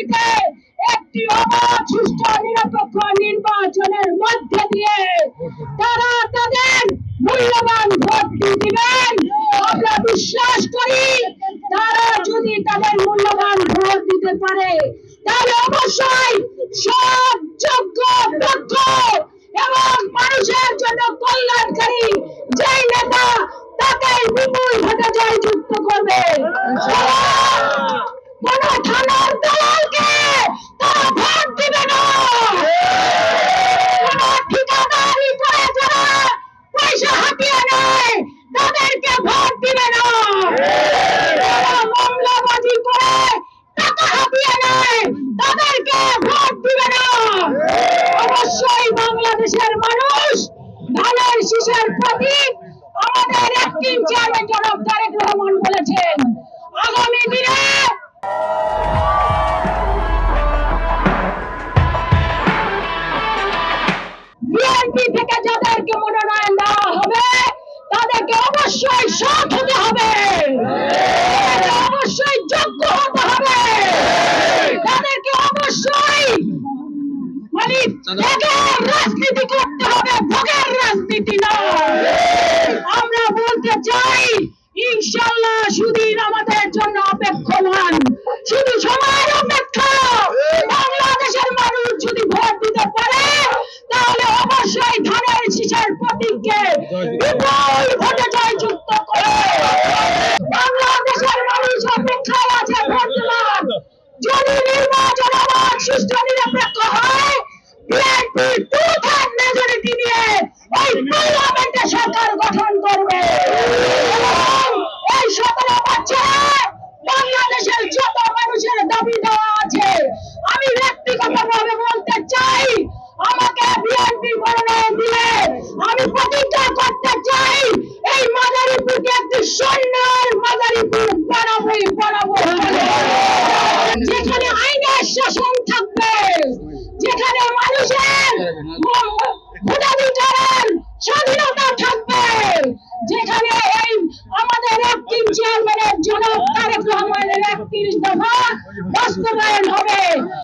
আগামীতে একটি অবাধ সুষ্ঠু নিরপেক্ষ নির্বাচনের মধ্যে দিয়ে তারা তাদের মূল্যবান ভোট দিবেন। আমরা বিশ্বাস করি তারা যদি তাদের মূল্যবান ভোট দিতে পারে তাহলে অবশ্যই সব যোগ্য দক্ষ এবং মানুষের জন্য কল্যাণকারী যেই নেতা তাকে বিপুল ভোটে জয়যুক্ত করবে। কোন থানার দালালকে তারা ভোট দিবে না। কোন ঠিকাদারি করে যারা পয়সা হাতিয়ে নেয় তাদেরকে ভোট দিবে না। যারা মামলাবাজি করে টাকা হাতিয়ে নেয় তাদেরকে ভোট দিবে না। অবশ্যই বাংলাদেশের মানুষ ধানের শীষের প্রতীক আমাদের অ্যাক্টিং চেয়ারম্যান জনাব তারেক রহমান বলেছেন আগামী দিনে বিএনপি থেকে যাদেরকে মনোনয়ন দেওয়া হবে তাদেরকে অবশ্যই সৎ হতে হবে, অবশ্যই যোগ্য হতে হবে, তাদেরকে অবশ্যই রাজনীতি করতে হবে, ভোগের রাজনীতি নয়। আমরা বলতে চাই ইনশাআল্লাহ সুদিন আমাদের জন্য অপেক্ষমান, শুধু সময়ের অপেক্ষা। বাংলাদেশের মানুষ যদি ভোট দিতে পারে তাহলে অবশ্যই ধানের শীষের প্রতীককে বিপুল ভোটে জয়যুক্ত করে। বাংলাদেশের মানুষ অপেক্ষায় আছে ভোট দেওয়ার। যদি নির্বাচন আবার সুষ্ঠু নিরপেক্ষ হয় বিএনপি 2/3 মেজরিটি নিয়ে ওই পার্লামেন্টে সরকার গঠন করবে। এই 17 বছরে বাংলাদেশের যত মানুষের দাবি দেওয়া আছে আমি ব্যক্তিগতভাবে বলতে চাই আমাকে বিএনপি মনোনয়ন দিলে আমি প্রতিজ্ঞা করতে চাই এই মাদারীপুরকে একটি স্বর্ণের মাদারীপুর বানাবোই বানাবো, যেখানে আইনের শাসন থাকবে, যেখানে মানুষের ভোটাধিকারের স্বাধীনতা থাকবে, যেখানে এই আমাদের অ্যাক্টিং চেয়ারম্যানের জনাব তারেক রহমানের 31 দফা বাস্তবায়ন হবে।